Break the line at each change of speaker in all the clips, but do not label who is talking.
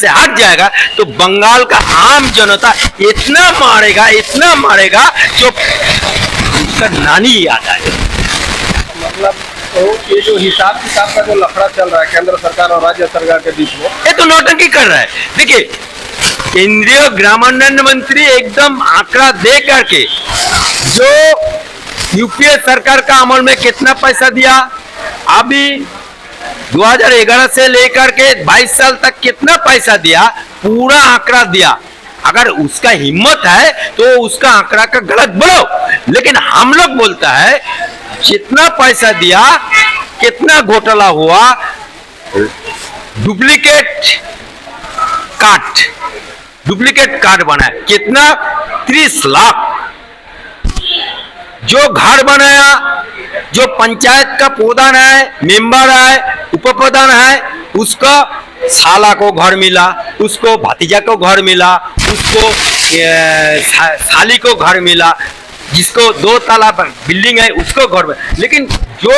से हट जाएगा तो बंगाल का आम जनता इतना मारेगा जो उसका नानी याद आ जाए।
मतलब तो ये जो हिसाब किताब का जो लफड़ा चल रहा है केंद्र सरकार और राज्य सरकार के बीच में,
ये तो नौटंकी कर रहा है। देखिए, केंद्रीय ग्रामीण मंत्री एकदम आंकड़ा दे करके जो यूपीए सरकार का अमल में कितना पैसा दिया, अभी 2011 से लेकर के 22 साल तक कितना पैसा दिया, पूरा आंकड़ा दिया। अगर उसका हिम्मत है तो उसका आंकड़ा का गलत बोलो, लेकिन हम लोग बोलता है जितना पैसा दिया, कितना घोटाला हुआ, डुप्लीकेट कार्ड बनाया, कितना 30 लाख। जो घर बनाया, जो पंचायत का प्रधान है, मेंबर है, उप प्रधान है, उसका साला को घर मिला, उसको भतीजा को घर मिला, उसको साली को घर मिला, जिसको 2 ताला बिल्डिंग है उसको घर में, लेकिन जो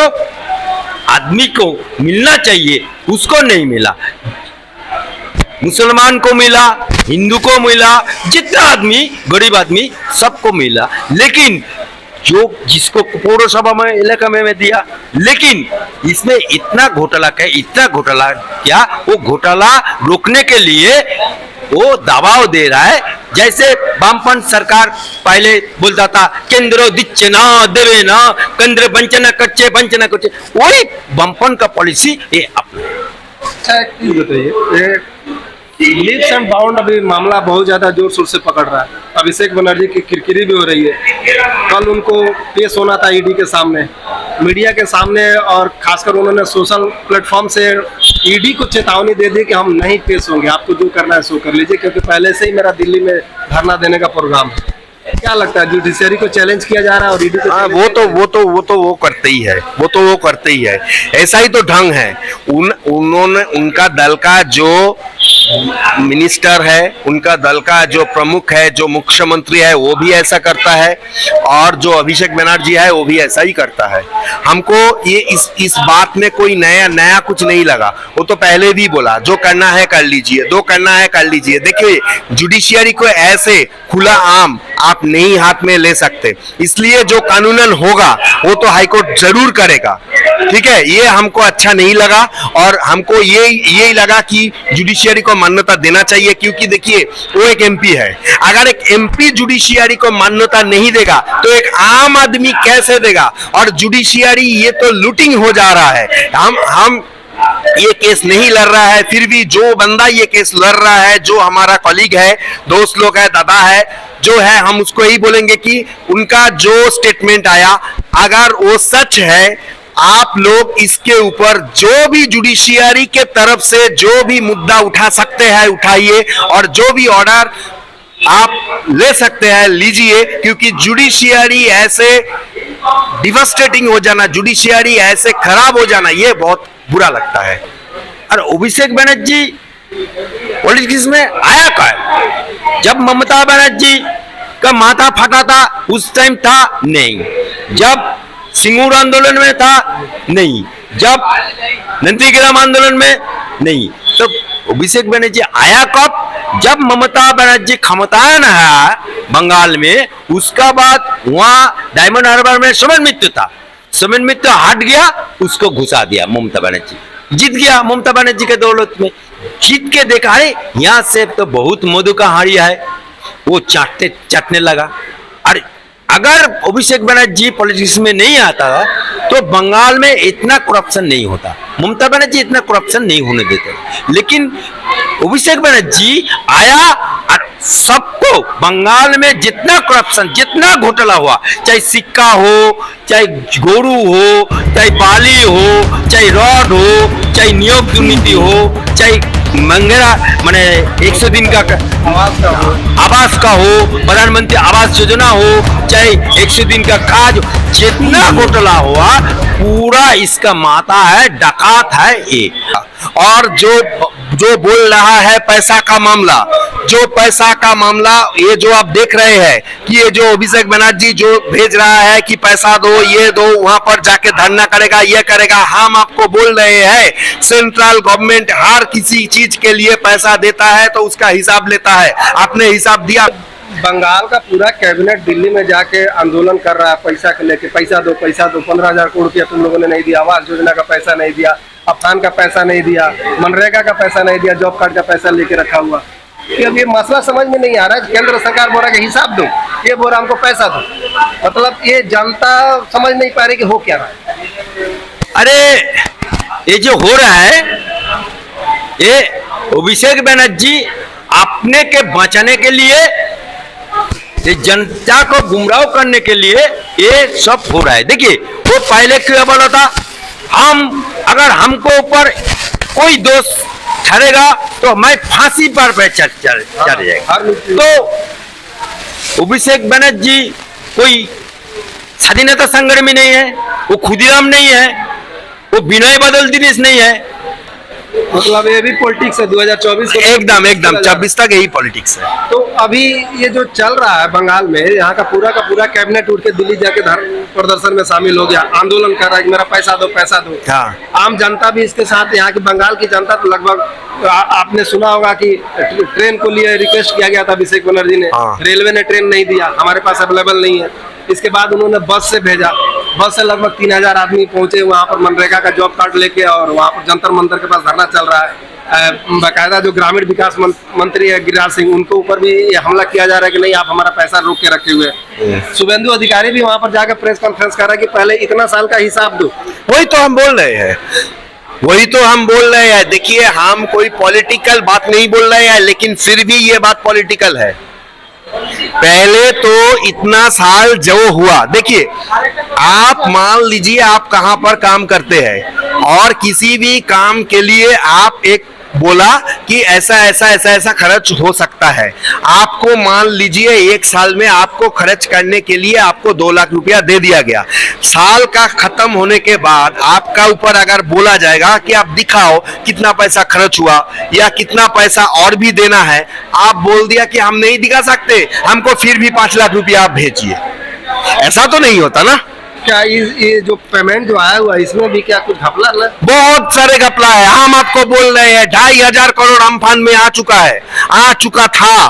आदमी को मिलना चाहिए उसको नहीं मिला। मुसलमान को मिला, हिंदू को मिला, जितना आदमी गरीब आदमी सबको मिला, लेकिन जो जिसको पौरसभा में इलाका में दिया, लेकिन इसमें इतना घोटाला क्या वो घोटाला रोकने के लिए वो दबाव दे रहा है। जैसे वामपंथ सरकार पहले बोलता था केंद्र दिच्छे ना देवे ना, केंद्र वंचना कच्चे, वही वामपंथ का पॉलिसी ये अपना।
अच्छा एक चीज बताइए, लीप्स एंड बाउंड अभी मामला बहुत ज्यादा जोर शोर से पकड़ रहा है। अभिषेक बनर्जी की किरकिरी भी हो रही है। कल उनको पेश होना था ईडी के सामने, मीडिया के सामने, और खासकर उन्होंने सोशल प्लेटफॉर्म से ईडी को चेतावनी दे दी कि हम नहीं पेश होंगे, आपको जो करना है सो कर लीजिए, क्योंकि पहले से ही मेरा दिल्ली में धरना देने का प्रोग्राम है। क्या लगता है, जुडिशरी को चैलेंज किया जा रहा है और ईडी को?
वो करते ही है, ऐसा ही तो ढंग है। उन्होंने उनका दल का जो मिनिस्टर है, उनका दल का जो प्रमुख है, जो मुख्यमंत्री है, वो भी ऐसा करता है, और जो अभिषेक बनर्जी है वो भी ऐसा ही करता है। हमको ये इस बात में कोई नया कुछ नहीं लगा। वो तो पहले भी बोला जो करना है कर लीजिए, देखिए जुडिशियरी को ऐसे खुला आम आप नहीं हाथ में ले सकते, इसलिए जो कानूनन होगा वो तो हाईकोर्ट जरूर करेगा, ठीक है। ये हमको अच्छा नहीं लगा, और हमको यही लगा कि जुडिशियरी को मान्यता देना चाहिए, क्योंकि देखिए वो एक एमपी है। अगर एक एमपी जुडिशियरी को मान्यता नहीं देगा तो एक आम आदमी कैसे देगा? और जुडिशियरी ये तो लूटिंग हो जा रहा है। हम ये केस नहीं लड़ रहा है, फिर भी जो बंदा ये केस लड़ रहा है, जो हमारा कॉलीग है, दोस्त लोग है, दादा है, जो है, हम उसको यही बोलेंगे कि उनका जो स्टेटमेंट आया अगर वो सच है, आप लोग इसके ऊपर जो भी जुडिशियरी के तरफ से जो भी मुद्दा उठा सकते हैं उठाइए, और जो भी ऑर्डर आप ले सकते हैं लीजिए, क्योंकि जुडिशियरी ऐसे डिवास्टेटिंग हो जाना, जुडिशियरी ऐसे खराब हो जाना, ये बहुत बुरा लगता है।
और अभिषेक बनर्जी पॉलिटिक्स में आया क्या? जब ममता बनर्जी का माथा फटा था उस टाइम था नहीं, जब सिंगूर आंदोलन में था नहीं, जब नंदीग्राम आंदोलन में नहीं, तो अभिषेक बनर्जी आया कब? जब ममता बनर्जी क्षमतायन है बंगाल में, उसका बाद वहाँ डायमंड हार्बर में सोमेन मित्र था, सोमेन मित्र हट गया, उसको घुसा दिया ममता बनर्जी, जीत गया ममता बनर्जी के दौलत में। जीत के देखा है यहाँ से तो बहुत मधु का हाड़िया है, वो चाटने लगा। और अगर अभिषेक बनर्जी पॉलिटिक्स में नहीं आता तो बंगाल में इतना करप्शन नहीं होता, ममता बनर्जी इतना करप्शन नहीं होने देते, लेकिन अभिषेक बनर्जी आया और सबको बंगाल में जितना करप्शन, जितना घोटाला हुआ, चाहे सिक्का हो, चाहे गोरू हो, चाहे बाली हो, चाहे रॉड हो, चाहे नियोग दुर्नीति हो, चाहे मंगेरा माने 100 दिन का आवास का हो, प्रधानमंत्री आवास योजना हो, चाहे 100 दिन का काज, जितना घोटाला हुआ पूरा इसका माता है, डकात है ये। और
जो बोल रहा है पैसा का मामला, जो पैसा का मामला, ये जो आप देख रहे हैं कि ये जो अभिषेक बनर्जी जो भेज रहा है कि पैसा दो, ये दो, वहां पर जाके धरना करेगा, ये करेगा, हम आपको बोल रहे हैं सेंट्रल गवर्नमेंट हर किसी चीज के लिए पैसा देता है तो उसका हिसाब लेता है। आपने हिसाब दिया?
बंगाल का पूरा कैबिनेट दिल्ली में जाके आंदोलन कर रहा है पैसा को लेके, पैसा दो 15,000 करोड़ रुपया तुम लोगों ने नहीं दिया, आवास योजना का पैसा नहीं दिया, अफान का पैसा नहीं दिया, मनरेगा का पैसा नहीं दिया, जॉब कार्ड का पैसा लेके रखा हुआ। कि अब ये मसला समझ में नहीं आ रहा है। केंद्र सरकार बोल रहा है कि हिसाब दो, ये बोल रहा हमको पैसा दो, मतलब ये जनता समझ नहीं पा रही कि हो क्या रहा है।
अरे ये जो हो रहा है, ये अभिषेक बनर्जी अपने के बचाने के लिए, ये जनता को गुमराह करने के लिए ये सब हो रहा है। देखिए वो पहले क्यों बोला था, हम अगर हमको ऊपर कोई दोष ठहरेगा तो मैं फांसी पर चढ़ जाएगा। तो अभिषेक बनर्जी कोई स्वाधीनता संग्रामी नहीं है, वो खुदीराम नहीं है, वो विनय बदल दिनेश नहीं है,
मतलब ये भी पॉलिटिक्स है 2024
एकदम 26 तक यही पॉलिटिक्स है।
तो अभी ये जो चल रहा है बंगाल में, यहाँ का पूरा कैबिनेट उठ के दिल्ली जाके धरना प्रदर्शन में शामिल हो गया, आंदोलन कर रहा है कि मेरा पैसा दो पैसा दो।
हाँ।
आम जनता भी इसके साथ, यहाँ की बंगाल की जनता तो लगभग आपने सुना होगा कि ट्रेन को लिए रिक्वेस्ट किया गया था अभिषेक बनर्जी ने,
हाँ।
रेलवे ने ट्रेन नहीं दिया, हमारे पास अवेलेबल नहीं है। इसके बाद उन्होंने बस से भेजा, बस से लगभग 3,000 आदमी पहुंचे वहां पर मनरेगा का जॉब कार्ड लेके, और वहां पर जंतर मंतर के पास धरना चल रहा है। बाकायदा जो ग्रामीण विकास मंत्री है गिरिराज सिंह, उनको ऊपर भी ये हमला किया जा रहा है कि नहीं आप हमारा पैसा रोक के रखे हुए हैं। शुभेंदु अधिकारी भी वहां पर जाकर प्रेस कॉन्फ्रेंस कर रहा है कि पहले इतना साल का हिसाब दो।
वही तो हम बोल रहे हैं, वही तो हम बोल रहे हैं। देखिए हम कोई पॉलिटिकल बात नहीं बोल रहे हैं, लेकिन फिर भी ये बात पॉलिटिकल है। पहले तो इतना साल जो हुआ, देखिए आप मान लीजिए आप कहां पर काम करते हैं और किसी भी काम के लिए आप एक बोला कि ऐसा ऐसा ऐसा ऐसा खर्च हो सकता है, आपको मान लीजिए एक साल में आपको खर्च करने के लिए आपको 2 लाख रुपया दे दिया गया। साल का खत्म होने के बाद आपका ऊपर अगर बोला जाएगा कि आप दिखाओ कितना पैसा खर्च हुआ या कितना पैसा और भी देना है, आप बोल दिया कि हम नहीं दिखा सकते, हमको फिर भी 5 लाख रुपया आप भेजिए, ऐसा तो नहीं होता ना।
क्या ये जो पेमेंट जो आया हुआ है इसमें भी क्या कुछ घपला है?
बहुत सारे घपला है। हम आपको बोल रहे हैं 2,500 करोड़ अम्फान में आ चुका है, आ चुका था।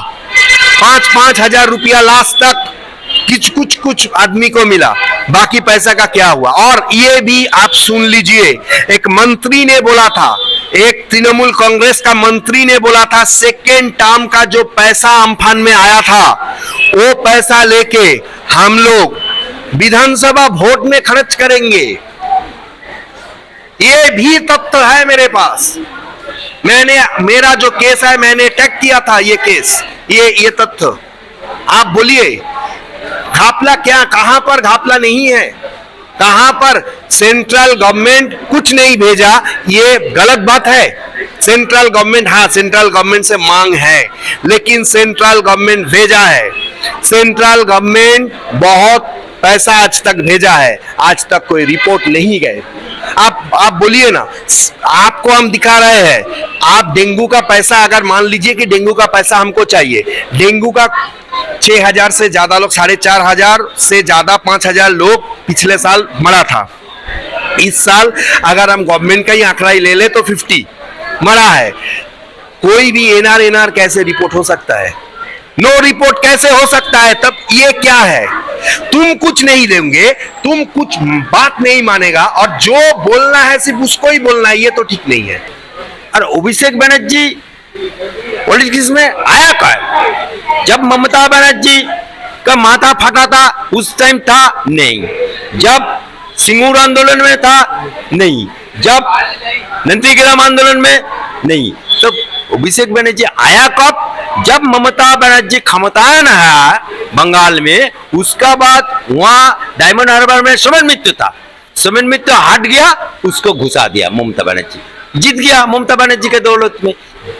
5-5 हजार रुपया लास्ट तक कुछ आदमी को मिला, बाकी पैसा का क्या हुआ। और ये भी आप सुन लीजिए, एक मंत्री ने बोला था, एक तृणमूल कांग्रेस का मंत्री ने बोला था सेकेंड टर्म का जो पैसा अम्फान में आया था वो पैसा लेके हम लोग विधानसभा वोट में खर्च करेंगे। ये भी तथ्य है मेरे पास। मेरा जो केस है मैंने टैग किया था, ये केस, ये तथ्य। आप बोलिए घपला क्या, कहां पर घपला नहीं है, कहां पर सेंट्रल गवर्नमेंट कुछ नहीं भेजा, ये गलत बात है। सेंट्रल गवर्नमेंट, हाँ सेंट्रल गवर्नमेंट से मांग है, लेकिन सेंट्रल गवर्नमेंट भेजा है। सेंट्रल गवर्नमेंट बहुत पैसा आज तक भेजा है, आज तक कोई रिपोर्ट नहीं गए। आप बोलिए ना, आपको हम दिखा रहे हैं, आप डेंगू का पैसा अगर मान लीजिए कि डेंगू का पैसा हमको चाहिए, डेंगू का 6,000 से ज्यादा लोग, 4,500 से ज्यादा 5,000 लोग पिछले साल मरा था। इस साल अगर हम गवर्नमेंट का ही आंकड़ा ही ले ले तो 50 मरा है। कोई भी एनआर कैसे रिपोर्ट हो सकता है? नो रिपोर्ट कैसे हो सकता है? तब ये क्या है? तुम कुछ नहीं देंगे, तुम कुछ बात नहीं मानेगा और जो बोलना है सिर्फ उसको ही बोलना है, ये तो ठीक नहीं है।
और अभिषेक बनर्जी पॉलिटिक्स में आया क्या? जब ममता बनर्जी का माथा फटा था उस टाइम था नहीं, जब सिंगूर आंदोलन में था नहीं, जब नंदीग्राम आंदोलन में नहीं, तो अभिषेक बनर्जी आया कब? जब ममता बनर्जी क्षमतायन है बंगाल में, उसका बाद वहां डायमंड हार्बर में सोमेन मित्र था, सोमेन मित्र हट गया, उसको घुसा दिया ममता बनर्जी, जीत गया ममता बनर्जी के दौलत में।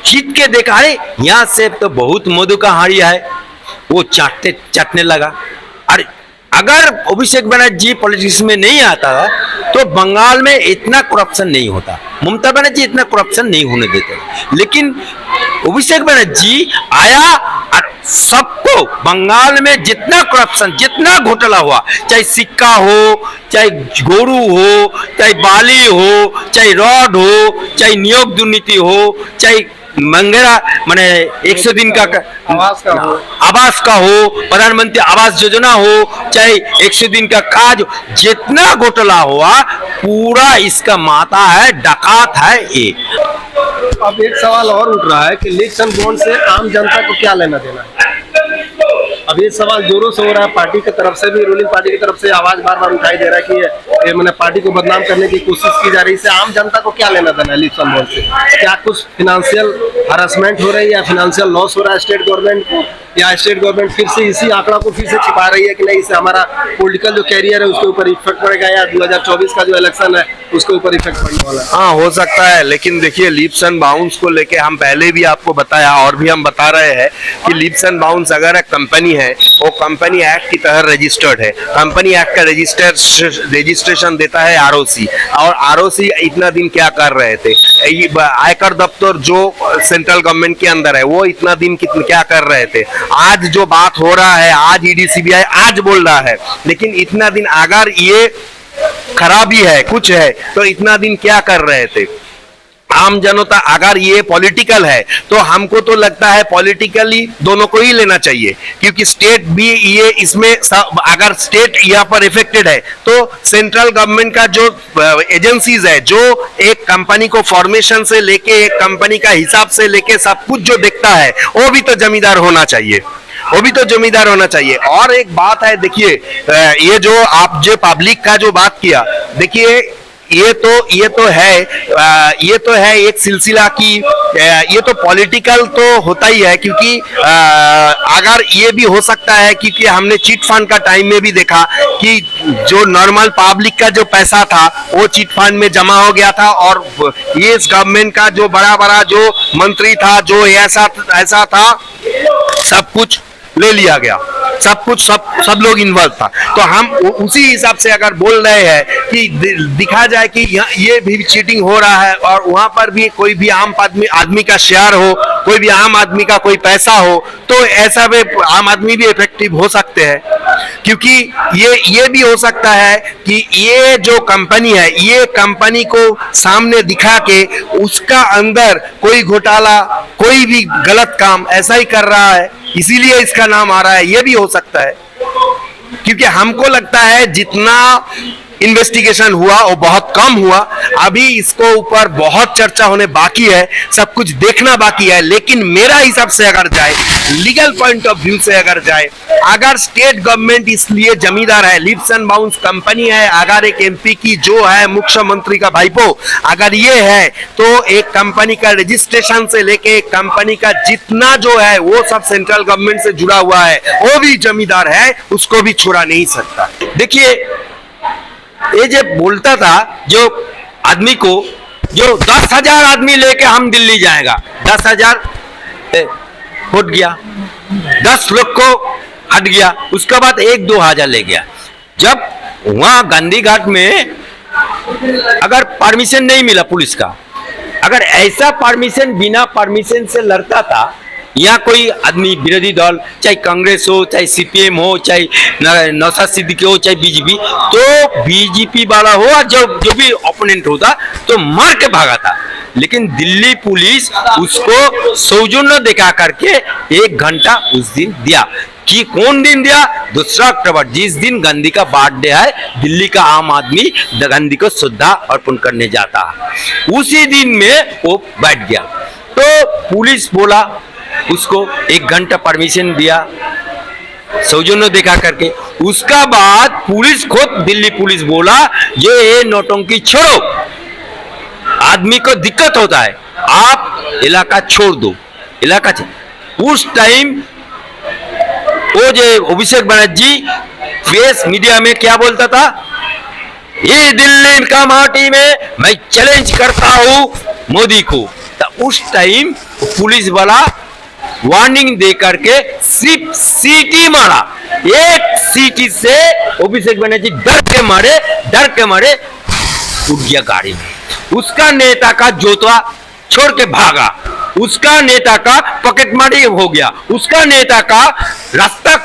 जीत के देखा है यहाँ से तो बहुत मधु का हाड़िया है, वो चाटने लगा। अरे अगर अभिषेक बनर्जी पॉलिटिक्स में नहीं आता तो बंगाल में इतना करप्शन नहीं होता। ममता बनर्जी इतना करप्शन नहीं होने देते। लेकिन अभिषेक बनर्जी आया और सबको बंगाल में जितना करप्शन, जितना घोटाला हुआ, चाहे सिक्का हो, चाहे गोरू हो, चाहे बाली हो, चाहे रॉड हो, चाहे नियोग दुर्नीति हो, चाहे मंगेरा माने 100 दिन का आवास का हो, प्रधानमंत्री आवास योजना हो, चाहे 100 दिन का काज, जितना घोटाला हुआ पूरा इसका माता है, डकात है ये।
अब एक सवाल और उठ रहा है कि लीग्स एंड बॉन्ड से आम जनता को क्या लेना देना है। अब ये सवाल जोरों से हो रहा है, पार्टी की तरफ से भी, रूलिंग पार्टी की तरफ से आवाज बार बार उठाई दे रहा है कि ये मैंने पार्टी को बदनाम करने की कोशिश की जा रही है। इससे आम जनता को क्या लेना देना है लीग्स एंड बॉन्ड से? क्या कुछ फिनेंशियल हरासमेंट हो रही है या फिनेंशियल लॉस हो रहा है स्टेट गवर्नमेंट को, या स्टेट गवर्नमेंट फिर से इसी आंकड़ा को फिर से छिपा रही है कि नहीं, इससे हमारा पॉलिटिकल जो कैरियर है उसके ऊपर इफेक्ट पड़ेगा, या 2024 का जो इलेक्शन है उसके ऊपर इफेक्ट पड़ने वाला है?
हाँ, हो सकता है, लेकिन देखिए लीप्स एंड बाउंस को लेके हम पहले भी आपको बताया और भी हम बता रहे हैं कि लीप्स एंड बाउंस अगर एक कंपनी है, वो कंपनी एक्ट की तहत रजिस्टर्ड है। कंपनी एक्ट का रजिस्ट्रेशन देता है आरओसी, और आरओसी इतना दिन क्या कर रहे थे, आयकर दफ्तर जो सेंट्रल गवर्नमेंट के अंदर है वो इतना दिन क्या कर रहे थे। आज जो बात हो रहा है, आज ईडी सीबीआई आज बोल रहा है, लेकिन इतना दिन अगर ये खराबी है, कुछ है, तो इतना दिन क्या कर रहे थे आम जनता? अगर ये पॉलिटिकल है तो हमको तो लगता है पॉलिटिकली दोनों को ही लेना चाहिए, क्योंकि स्टेट भी ये इसमें अगर स्टेट यहाँ पर इफेक्टेड है तो सेंट्रल गवर्नमेंट का जो एजेंसीज है, जो एक कंपनी को फॉर्मेशन से लेके, एक कंपनी का हिसाब से लेके सब कुछ जो देखता है, वो भी तो जमींदार होना चाहिए, वो भी तो जमींदार होना चाहिए। और एक बात है, देखिए ये जो आप जो पब्लिक का जो बात किया, देखिए ये तो है एक सिलसिला की, ये तो पॉलिटिकल तो होता ही है, क्योंकि अगर ये भी हो सकता है, क्योंकि हमने चिट फंड का टाइम में भी देखा कि जो नॉर्मल पब्लिक का जो पैसा था वो चिट फंड में जमा हो गया था, और ये इस गवर्नमेंट का जो बड़ा जो मंत्री था, जो ऐसा था, सब कुछ ले लिया गया, सब कुछ सब लोग इन्वॉल्व था। तो हम उसी हिसाब से अगर बोल रहे हैं कि दिखा जाए कि ये भी चीटिंग हो रहा है, और वहां पर भी कोई भी आम आदमी का शेयर हो, कोई भी आम आदमी का कोई पैसा हो, तो ऐसा में आम आदमी भी इफेक्टिव हो सकते हैं। क्योंकि ये भी हो सकता है कि ये जो कंपनी है, ये कंपनी को सामने दिखा के उसका अंदर कोई घोटाला, कोई भी गलत काम ऐसा ही कर रहा है, इसीलिए इसका नाम आ रहा है। ये भी हो सकता है, क्योंकि हमको लगता है जितना इन्वेस्टिगेशन हुआ वो बहुत कम हुआ, अभी इसको ऊपर बहुत चर्चा होने बाकी है, सब कुछ देखना बाकी है। लेकिन मेरा हिसाब से अगर जाए, लीगल पॉइंट ऑफ व्यू से अगर जाए, अगर स्टेट गवर्नमेंट इसलिए जमींदार है, लीप्स एंड बाउंस कंपनी है, अगर एक एमपी की जो है मुख्यमंत्री का भाईपो अगर ये है, तो एक कंपनी का रजिस्ट्रेशन से लेके एक कंपनी का जितना जो है वो सब सेंट्रल गवर्नमेंट से जुड़ा हुआ है, वो भी जमींदार है, उसको भी छुड़ा नहीं सकता। देखिए ये जो बोलता था, जो आदमी को, जो 10,000 आदमी लेके हम दिल्ली जाएगा, 10,000 फुट गया, 10 लोग को हट गया, उसके बाद 1-2 हजार ले गया। जब वहां गांधी घाट में अगर परमिशन नहीं मिला पुलिस का, अगर ऐसा परमिशन बिना परमिशन से लड़ता था, यहाँ कोई आदमी विरोधी दल, चाहे कांग्रेस हो, चाहे सीपीएम हो, चाहे नौशाद सिद्दीकी हो, चाहे बीजेपी, तो बीजेपी वाला हो, जो भी ओपोनेंट होता तो मार के भागा था। लेकिन दिल्ली पुलिस उसको सौजन्य दिखा करके 1 घंटा उस दिन दिया। कि कौन दिन दिया? 2 अक्टूबर, जिस दिन गांधी का बर्थडे है, दिल्ली का आम आदमी गांधी को श्रद्धा अर्पण करने जाता है, उसी दिन में वो बैठ गया। तो पुलिस बोला उसको 1 घंटा परमिशन दिया सौजन्य देखा करके। उसका बाद पुलिस खुद, दिल्ली पुलिस बोला ये नौटंकी छोड़ो, आदमी को दिक्कत होता है, आप इलाका छोड़ दो, इलाका उस टाइम वो जो अभिषेक बनर्जी फेस मीडिया में क्या बोलता था, ये दिल्ली का माटी में मैं चैलेंज करता हूं मोदी को। तो उस टाइम पुलिस वाला वार्निंग दे करके सिर्फ सीटी मारा, 1 सीटी से अभिषेक बनर्जी डर के मारे उठ गया गाड़ी में।
उसका नेता का जोतवा छोड़ के भागा, उसका नेता का पॉकेटमारी हो गया, उसका नेता का रास्ता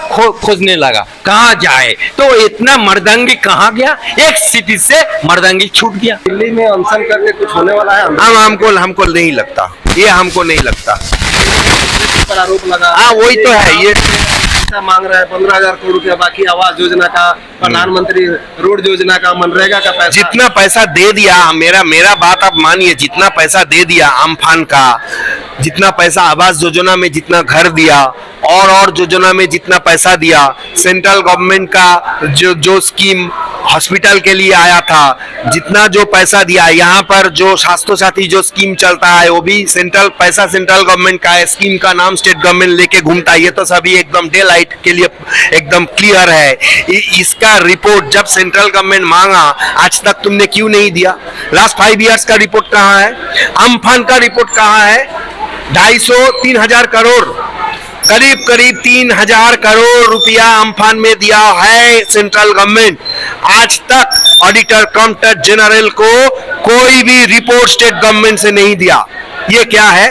खोजने लगा कहां जाए। तो इतना मर्दंगी कहां गया, एक सिटी से मर्दंगी छूट गया।
दिल्ली में अनशन करके कुछ होने वाला है?
हमको नहीं लगता, ये हमको नहीं लगता।
पर आरोप लगा,
हाँ वही तो है, ये
पैसा मांग रहा है 15,000 करोड़ रुपया, बाकी आवास योजना का, प्रधानमंत्री रोड योजना का, मनरेगा का पैसा,
जितना पैसा दे दिया, मेरा बात आप मानिए, जितना पैसा दे दिया अम्फान का, जितना पैसा आवास योजना में जितना घर दिया और योजना में जितना पैसा दिया, सेंट्रल गवर्नमेंट का जो स्कीम हॉस्पिटल के लिए आया था, जितना जो पैसा दिया, यहाँ पर जो स्वास्थ्य साथी जो स्कीम चलता है वो भी सेंट्रल गवर्नमेंट का है, स्कीम का नाम स्टेट गवर्नमेंट लेके घूमता है। ये तो सभी एकदम डे लाइट के लिए एकदम क्लियर है। इसका रिपोर्ट जब सेंट्रल गवर्नमेंट मांगा, आज तक तुमने क्यों नहीं दिया? लास्ट 5 इयर्स का रिपोर्ट कहाँ है? अम्फान का रिपोर्ट कहाँ है? 250-3,000 करोड़, करीब 3,000 करोड़ रुपया अम्फान में दिया है सेंट्रल गवर्नमेंट। आज तक ऑडिटर काउंटर जनरल को कोई भी रिपोर्ट स्टेट गवर्नमेंट से नहीं दिया। ये क्या है?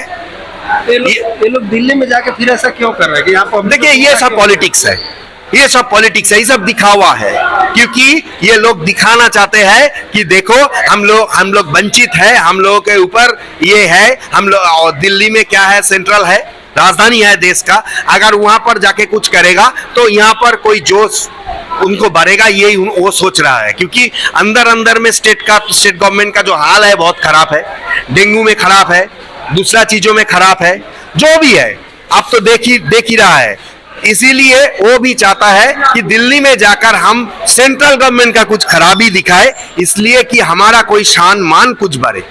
ये लोग दिल्ली में जाके फिर ऐसा क्यों कर रहे हैं कि यहाँ पर?
देखिए ये सब पॉलिटिक्स है, ये सब पॉलिटिक्स है, ये सब दिखावा है, क्योंकि ये लोग दिखाना चाहते हैं कि देखो हम लोग वंचित है, हम लोगों के ऊपर ये है, हम लोग दिल्ली में क्या है, सेंट्रल है, राजधानी है देश का, अगर वहां पर जाके कुछ करेगा तो यहाँ पर कोई जोश उनको बढ़ेगा, यही वो सोच रहा है। क्योंकि अंदर में स्टेट गवर्नमेंट का जो हाल है बहुत खराब है, डेंगू में खराब है, दूसरा चीजों में खराब है, जो भी है आप तो देख ही रहा है। इसीलिए वो भी चाहता है कि दिल्ली में जाकर हम सेंट्रल गवर्नमेंट का कुछ खराबी दिखाए, इसलिए कि हमारा कोई शान मान कुछ बढ़े,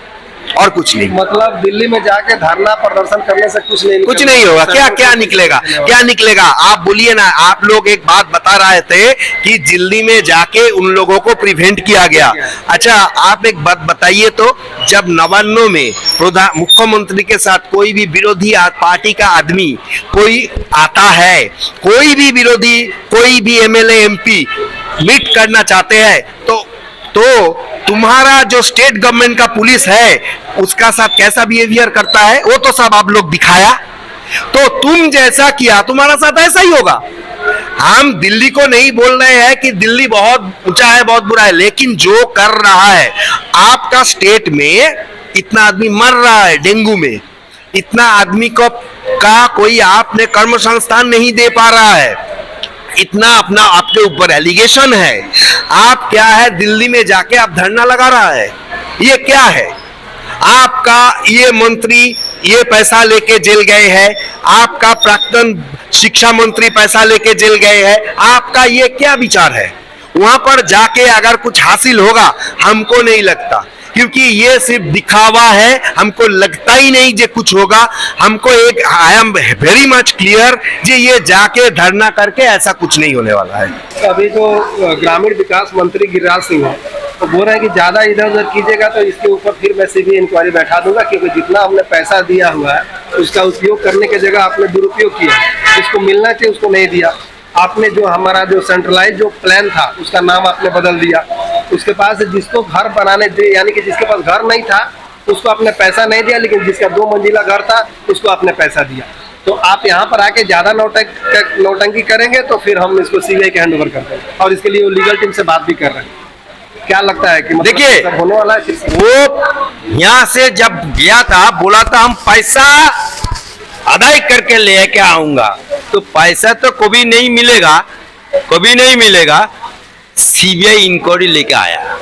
और कुछ नहीं।
मतलब दिल्ली में जाके धरना प्रदर्शन करने से कुछ नहीं
होगा। क्या निकलेगा? आप बोलिए ना, आप लोग एक बात बता रहे थे कि दिल्ली में जाके उन लोगों को प्रिवेंट किया गया। अच्छा आप एक बात बताइए तो, जब 99 में मुख्यमंत्री के साथ कोई भी विरोधी पार्टी का आदमी कोई आता है, कोई भी विरोधी, कोई भी एमएलए एमपी मीट करना चाहते हैं, तो तुम्हारा जो स्टेट गवर्नमेंट का पुलिस है उसका साथ कैसा बिहेवियर करता है वो तो सब आप लोग दिखाया। तो तुम जैसा किया तुम्हारा साथ ऐसा ही होगा। हम दिल्ली को नहीं बोल रहे हैं कि दिल्ली बहुत ऊंचा है, बहुत बुरा है, लेकिन जो कर रहा है, आपका स्टेट में इतना आदमी मर रहा है डेंगू में, इतना आदमी को का कोई आपने कर्म संस्थान नहीं दे पा रहा है, इतना अपना आपके ऊपर एलिगेशन है, आप क्या है दिल्ली में जाके आप धरना लगा रहा है, ये क्या है? आपका ये मंत्री ये पैसा लेके जेल गए हैं, आपका प्राक्तन शिक्षा मंत्री पैसा लेके जेल गए हैं, आपका ये क्या विचार है? वहां पर जाके अगर कुछ हासिल होगा हमको नहीं लगता, क्योंकि ये सिर्फ दिखावा है, हमको लगता ही नहीं जे कुछ होगा। हमको एक I am very much clear जे ये जाके धरना करके ऐसा कुछ नहीं होने वाला है।
अभी जो ग्रामीण विकास मंत्री गिरिराज सिंह है तो बोल रहे हैं कि ज्यादा इधर उधर कीजिएगा तो इसके ऊपर फिर मैं सीबीआई इंक्वायरी बैठा दूंगा, क्योंकि जितना हमने पैसा दिया हुआ है उसका उपयोग करने की जगह आपने दुरुपयोग किया, जिसको मिलना चाहिए उसको नहीं दिया। आपने जो हमारा जो सेंट्रलाइज जो प्लान था उसका नाम आपने बदल दिया, उसके पास जिसको घर बनाने दे, यानी कि जिसके पास घर नहीं था उसको आपने पैसा नहीं दिया, लेकिन जिसका 2 मंजिला घर था उसको आपने पैसा दिया। तो आप यहाँ पर आके ज्यादा नौटंकी करेंगे तो फिर हम इसको सीबीआई के हैंड ओवर कर देंगे, और इसके लिए वो लीगल टीम से बात भी कर रहे हैं। क्या लगता है कि मतलब
देखिए
होने वाला है?
वो यहाँ से जब गया था बोला था हम पैसा अदाई करके लेके आऊंगा, तो पैसा तो कभी नहीं मिलेगा, सीबीआई इंक्वायरी लेके आएगा।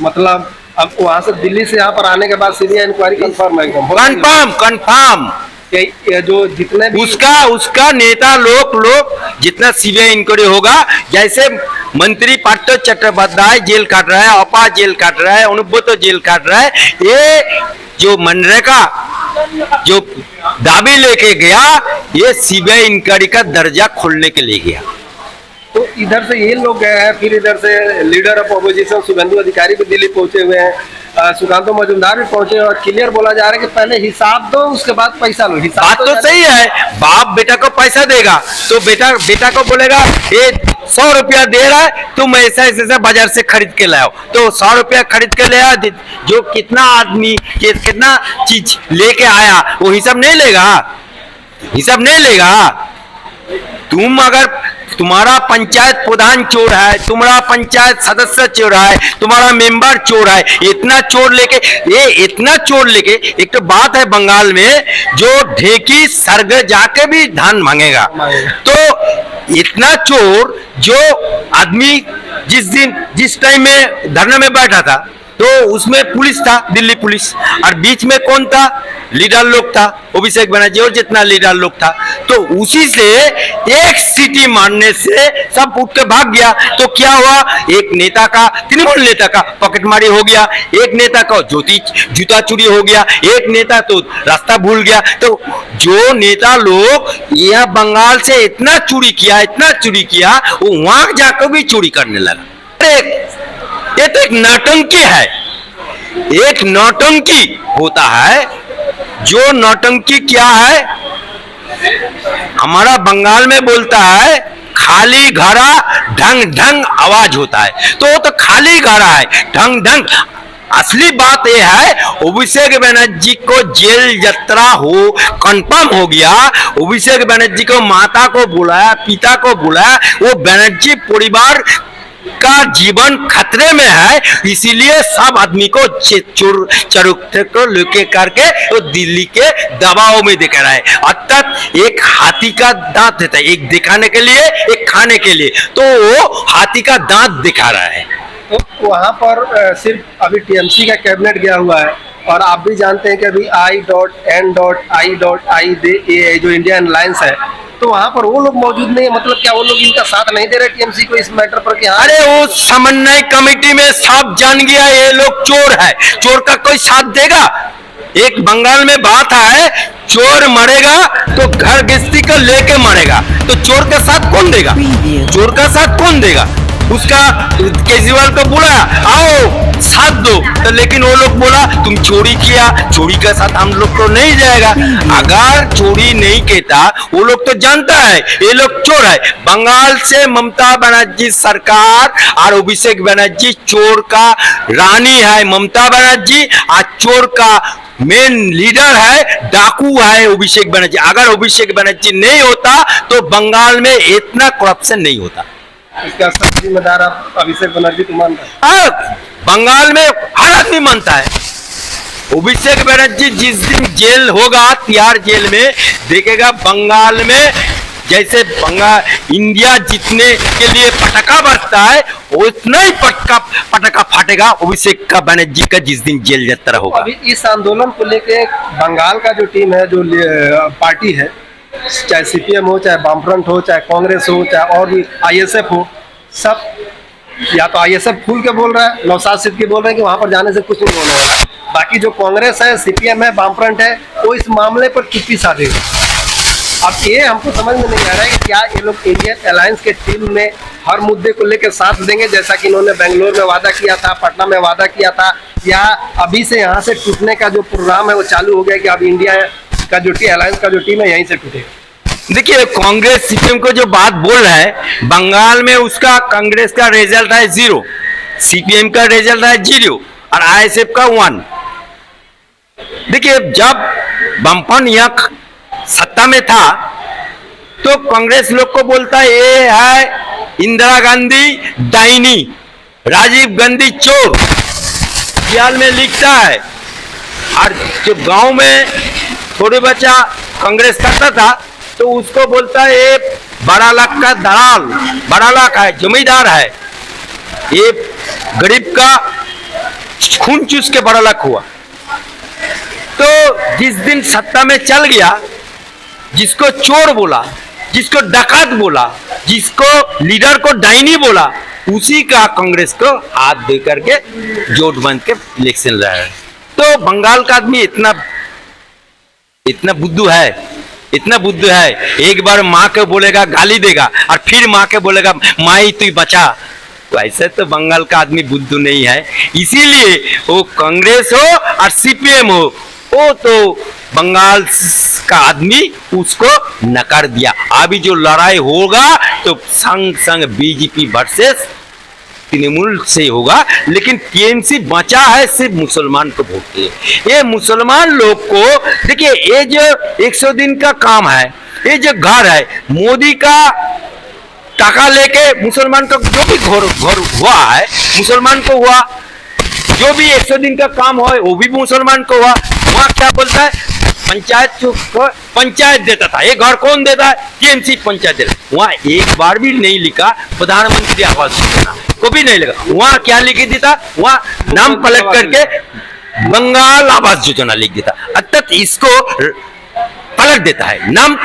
मतलब अब वहां से दिल्ली से यहाँ पर आने के बाद सीबीआई इंक्वायरी
कंफर्म
ये जो जितने भी
उसका नेता लोग जितना सीबीआई इंक्वायरी होगा, जैसे मंत्री पार्थ चट्टोपाध्याय जेल काट रहा है, अपा जेल काट रहा है, अनुब्रत जेल काट रहा है, ये जो मनरेगा जो दाबी लेके गया, ये सीबीआई इंक्वायरी का दर्जा खोलने के लिए गया।
तो इधर से ये लोग गए हैं, फिर इधर से लीडर ऑफ अपोजिशन शुभेंदु अधिकारी भी दिल्ली पहुंचे हुए हैं, सुकांतो मजूमदार भी पहुंचे, और क्लियर बोला जा रहा है कि पहले हिसाब दो उसके बाद पैसा लो। हिसाब
बात तो सही है, बाप बेटा को पैसा देगा तो बेटा को बोलेगा ये 100 रुपया दे रहा है, तुम ऐसा ऐसा बाजार से खरीद के लाओ, तो 100 रुपया खरीद के ले आया, जो कितना आदमी कितना चीज लेके आया वो हिसाब नहीं लेगा, हिसाब नहीं लेगा। तुम अगर तुम्हारा पंचायत प्रधान चोर है, तुम्हारा पंचायत सदस्य चोर है, तुम्हारा मेंबर चोर है, इतना चोर लेके, ये इतना चोर लेके, एक तो बात है बंगाल में जो ढेकी सर्ग जाके भी धान मांगेगा, तो इतना चोर जो आदमी जिस टाइम में धरने में बैठा था तो उसमें पुलिस था, दिल्ली पुलिस, और बीच में कौन था, लीडर लोग था, अभिषेक बनर्जी और जितना लीडर लोग था, तो उसी से एक सीटी मारने से सब उठ के भाग गया। तो क्या हुआ, एक नेता का, तृणमूल नेता का पॉकेटमारी हो गया, एक नेता का जूता चोरी हो गया, एक नेता तो रास्ता भूल गया। तो जो नेता लोग यह बंगाल से इतना चोरी किया, इतना चोरी किया, वो वहां जाकर भी चोरी करने लगा। ये तो एक नौटंकी है, एक नौटंकी होता है। जो नौटंकी क्या है, हमारा बंगाल में बोलता है खाली घड़ा ढंग ढंग आवाज होता है, तो वो तो खाली घड़ा है, ढंग ढंग। असली बात यह है, अभिषेक बनर्जी को जेल यात्रा हो कंफर्म हो गया, अभिषेक बनर्जी को माता को बुलाया, पिता को बुलाया, वो बनर्जी परिवार का जीवन खतरे में है, इसीलिए सब आदमी को चोर को लेके करके वो दिल्ली के दबाव में दिखा रहा है। अर्थात एक हाथी का दांत देता है, एक दिखाने के लिए, एक खाने के लिए, तो वो हाथी का दांत दिखा रहा है।
तो वहाँ पर सिर्फ अभी टीएमसी का कैबिनेट गया हुआ है, और आप भी जानते हैं कि अभी I.N.I.I जो इंडियन अलायंस है, तो वहाँ पर वो लोग मौजूद नहीं है। मतलब क्या वो लोग इनका साथ नहीं दे रहे टीएमसी को इस मैटर पर? कि
अरे वो समन्वय कमेटी में सब जान गया ये लोग चोर है, चोर का कोई साथ देगा? एक बंगाल में बात है, चोर मरेगा तो घर गृहस्थी को लेके मरेगा, तो चोर का साथ कौन देगा? चोर का साथ कौन देगा? उसका केजरीवाल को बुलाया, आओ साथ दो, तो लेकिन वो लोग बोला तुम चोरी किया, चोरी का साथ हम लोग को नहीं जाएगा। अगर चोरी नहीं कहता, वो लोग तो जानता है ये लोग चोर है। बंगाल से ममता बनर्जी सरकार और अभिषेक बनर्जी चोर का रानी है, ममता बनर्जी, और चोर का मेन लीडर है, डाकू है अभिषेक बनर्जी। अगर अभिषेक बनर्जी नहीं होता तो बंगाल में इतना करप्शन नहीं होता।
इसका सब जिम्मेदार आप अभिषेक बनर्जी को मानता है?
हाँ, बंगाल में हर आदमी मानता है। अभिषेक बनर्जी जिस दिन जेल होगा, तिहाड़ जेल में, देखेगा बंगाल में जैसे बंगाल इंडिया जीतने के लिए पटाखा बरसता है, उतना ही पटाखा फाटेगा अभिषेक का बनर्जी का जिस दिन जेल यात्रा होगा।
अभी इस आंदोलन को लेके बंगाल का जो टीम है, जो पार्टी है, चाहे सीपीएम हो, चाहे वामफ्रंट हो, चाहे कांग्रेस हो, चाहे और भी आईएसएफ हो, सब या तो आईएसएफ खुल के बोल रहा है, नौशाद सिद्दीकी बोल रहे हैं कि वहां पर जाने से कुछ नहीं होने वाला। बाकी जो कांग्रेस है, सीपीएम है, वामफ्रंट है, वो इस मामले पर चुप्पी साधेगा। अब ये हमको समझ में नहीं आ रहा है कि क्या ये लोग इंडियन अलायंस के टीम में हर मुद्दे को लेकर साथ देंगे, जैसा कि इन्होंने बेंगलोर में वादा किया था, पटना में वादा किया था, या अभी से यहाँ से टूटने का जो प्रोग्राम है वो चालू हो गया कि अब इंडिया का जो अलायंस का जो टीम है यहीं से टूटेगा।
देखिए, कांग्रेस सीपीएम को जो बात बोल रहा है, बंगाल में उसका कांग्रेस का रिजल्ट है 0, सीपीएम का रिजल्ट है 0 और आईएसएफ का 1। देखिए, जब बमपन यहाँ सत्ता में था तो कांग्रेस लोग को बोलता है ये है इंदिरा गांधी डाइनी, राजीव गांधी चोर, सियाल में लिखता है। और जो गांव में थोड़े बच्चा कांग्रेस करता था तो उसको बोलता है ये बड़ा लाख का दलाल, बड़ा लाख है, जमींदार है, ये गरीब का खून चूस के बड़ा लाख हुआ। तो जिस दिन सत्ता में चल गया, जिसको चोर बोला, जिसको डकैत बोला, जिसको लीडर को डाइनी बोला, उसी का कांग्रेस को हाथ दे करके जोट बंद के इलेक्शन लड़ रहा है। तो बंगाल का आदमी इतना बुद्धू है, इतना बुद्धू है, एक बार माँ को बोलेगा गाली देगा और फिर माँ के बोलेगा माई तू बचा। तो ऐसे तो बंगाल का आदमी बुद्धू नहीं है। इसीलिए वो कांग्रेस हो और सीपीएम हो, वो तो बंगाल का आदमी उसको नकार दिया। अभी जो लड़ाई होगा तो संग संग बीजेपी वर्सेस तृणमूल से होगा, लेकिन टीएमसी बचा है सिर्फ मुसलमान को वोट के लिए। ये मुसलमान लोग को देखिए, ये जो 100 दिन का काम है, ये जो घर है, मोदी का टाका लेके मुसलमान का जो भी घर हुआ है मुसलमान को हुआ, जो भी 100 दिन का काम हो वो भी मुसलमान को हुआ। वहाँ क्या बोलता है, पंचायत देता था, ये घर कौन देता है, टीएमसी पंचायत देता। वहाँ एक बार भी नहीं लिखा प्रधानमंत्री आवास योजना, को भी नहीं लगा। वहाँ क्या लिख देता, वहाँ नाम पलट करके बंगाल आवास योजना लिख देता, अर्थात इसको पलट देता है, नाम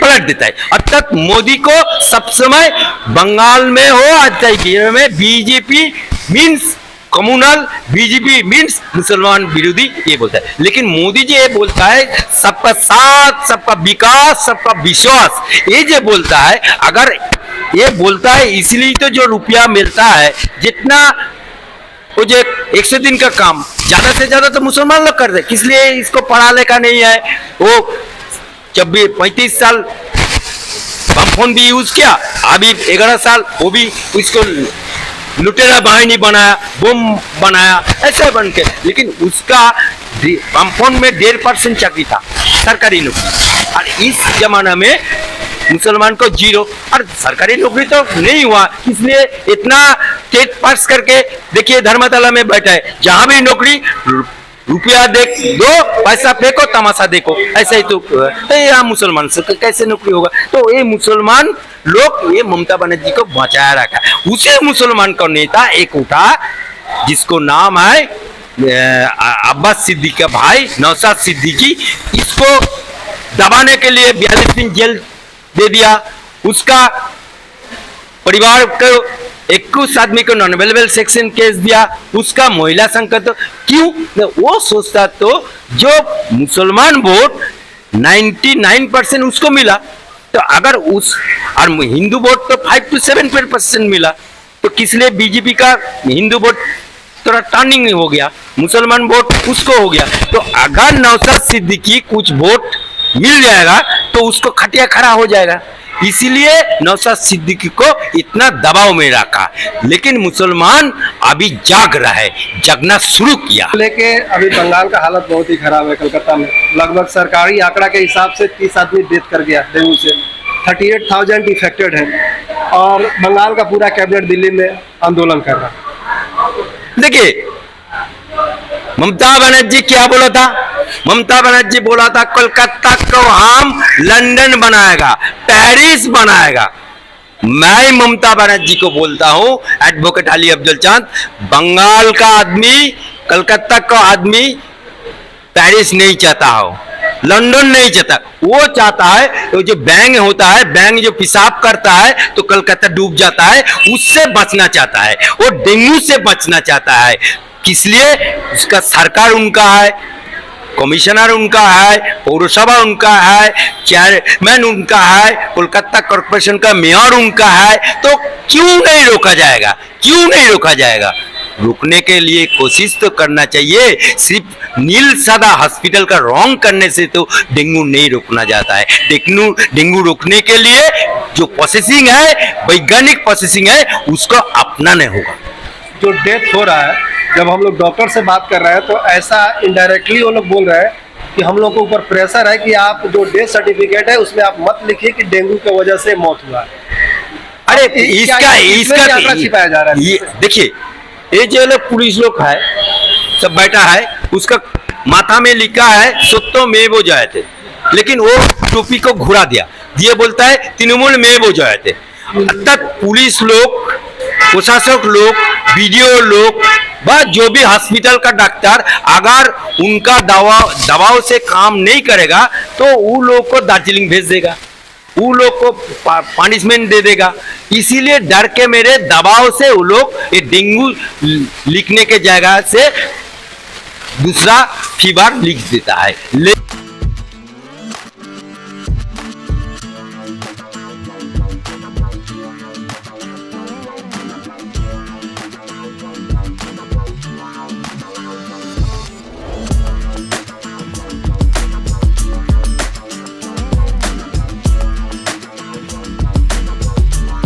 पलट देता है। अर्थात मोदी को सब समय बंगाल में हो चाहे बिहार में BJP means communal, BJP means मुसलमान विरोधी, ये बोलता है। लेकिन मोदी जी ये बोलता है सबका साथ, सबका विकास, सबका विश्वास, ये जो बोलता है, अगर ये बोलता है इसलिए तो जो रुपया मिलता है, जितना वो जो 100 दिन का काम ज्यादा से ज्यादा तो मुसलमान लोग कर दे, किस लिए इसको पढ़ा लिखा नहीं है। वो 35 साल फोन भी यूज किया, अभी 11 साल वो भी उसको लुटेरा बाहिनी बनाया, बम बनाया, ऐसे बन के। लेकिन उसका फोन में 1.5% चाकरी था, सरकारी नौकरी, और इस जमाना में मुसलमान को 0, और सरकारी नौकरी तो नहीं हुआ, इसलिए इतना टेट पास करके देखिए धर्मशाला में बैठा है, जहां भी नौकरी रुपया दो, पैसा फेंको, तमाशा देखो, ऐसे ही तो यहाँ मुसलमान से कैसे नौकरी होगा। तो ये मुसलमान लोग ये ममता बनर्जी को बचाया रखा। उसी मुसलमान का नेता एक उठा जिसको नाम है अब्बास सिद्दीकी का भाई नौशाद सिद्दीकी, इसको दबाने के लिए 42 दिन जेल दे दिया। उसका परिवार को 21 आदमी को नॉन अवेलेबल सेक्शन केस दिया। उसका महिला संकट, तो क्यों वो सोचता, तो जो मुसलमान वोट 99% उसको मिला, तो अगर उस और हिंदू वोट तो 5 to 7% मिला, तो किस लिए बीजेपी का हिंदू वोट थोड़ा टर्निंग हो गया, मुसलमान वोट उसको हो गया। तो अगर नौशाद सिद्दीकी कुछ वोट मिल जाएगा तो उसको खटिया खड़ा हो जाएगा, इसीलिए नौशाद सिद्दीकी को इतना दबाव में रखा। लेकिन मुसलमान अभी जाग रहा है, जगना शुरू किया।
लेके अभी बंगाल का हालत बहुत ही खराब है। कलकत्ता में लगभग सरकारी आंकड़ा के हिसाब से 30 आदमी डेथ कर गया डेंगू से, 38,000 इफेक्टेड है, और बंगाल का पूरा कैबिनेट दिल्ली में आंदोलन कर रहा है।
देखिए ममता बनर्जी क्या बोला था, ममता बनर्जी बोला था कोलकाता को हम लंदन बनाएगा, पेरिस बनाएगा। मैं ममता बनर्जी को बोलता हूं, एडवोकेट अली अफजल चांद, बंगाल का आदमी, कलकत्ता का आदमी पेरिस नहीं चाहता हो, लंदन नहीं चाहता। वो चाहता है तो जो बैंग होता है, बैंग जो पेशाब करता है तो कलकत्ता डूब जाता है, उससे बचना चाहता है, वो डेंगू से बचना चाहता है। किस लिए, उसका सरकार उनका है, कमिश्नर उनका है, पौरसभा उनका है, चेयरमैन उनका है, कोलकाता कॉर्पोरेशन का मेयर उनका है। तो क्यों नहीं रोका जाएगा, क्यों नहीं रोका जाएगा? रोकने के लिए कोशिश तो करना चाहिए। सिर्फ नील सादा हॉस्पिटल का रॉन्ग करने से तो डेंगू नहीं रोकना जाता है। डेंगू रोकने के लिए जो प्रोसेसिंग है, वैज्ञानिक प्रोसेसिंग है, उसको अपनाना होगा।
जो डेथ हो रहा है, जब हम लोग डॉक्टर से बात कर रहे हैं तो ऐसा इनडायरेक्टली वो लोग बोल रहे हैं कि हम लोग के ऊपर प्रेशर है कि आप जो डेथ सर्टिफिकेट है उसमें आप मत लिखिए कि डेंगू की वजह से मौत हुआ है।
अरे इसका
छिपाया जा रहा है।
देखिए, ये जो लोग पुलिस लोग है सब बैठा है, उसका माथा में लिखा है सत्तो में वो जाए थे, लेकिन वो टोपी को घुरा दिया बोलता है तृणमूल में वो जाए थे। अर्थात पुलिस लोग, प्रशासक लोग, वीडियो लोग, बस जो भी हॉस्पिटल का डॉक्टर अगर उनका दबाव से काम नहीं करेगा तो वो लोग को दार्जिलिंग भेज देगा, वो लोग को पनिशमेंट दे देगा। इसीलिए डर के मेरे दबाव से वो लोग ये डेंगू लिखने के जगह से दूसरा फीवर लिख देता है।